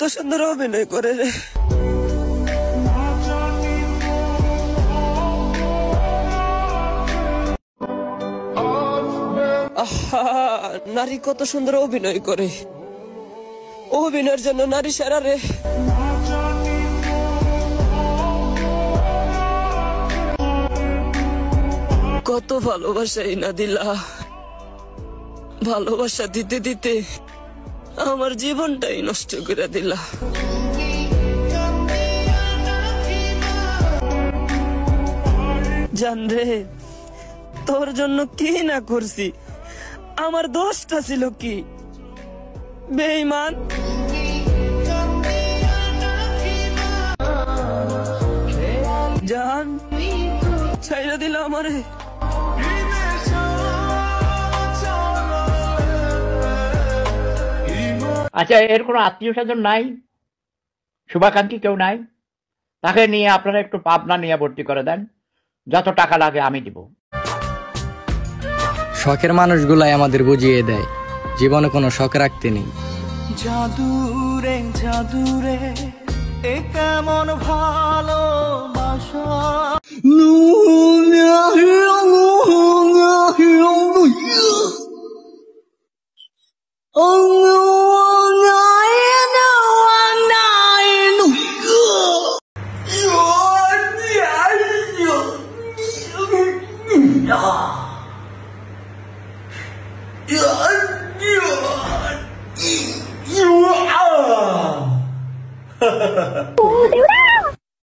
কত সুন্দর অভিনয় করে রে। আহা, নারী কত সুন্দর অভিনয় করে, অভিনয়ের জন্য নারী সেরা রে। কত ভালোবাসাই না দিলা, ভালোবাসা দিতে দিতে আমার জীবনটাই নষ্ট করে দিলা। জান রে, তোর জন্য কি না করছি, আমার দোষটা ছিল কি? বেঈমান, জান ছাইরা দিলা আমারে। আচ্ছা, এর কোনো আত্মীয় স্বজন নাই, শুভাকাঙ্ক্ষী কেউ নাই? তাকে নিয়ে আপনারা একটু পাবনা নিয়ে ভর্তি করে দেন, যত টাকা লাগে আমি দিব। শখের মানুষগুলাই আমাদের বুঝিয়ে দেয় জীবনে কোনো শখ রাখতে নেই। জাদুরে জাদুরে এ কেমন ভালোবাসা।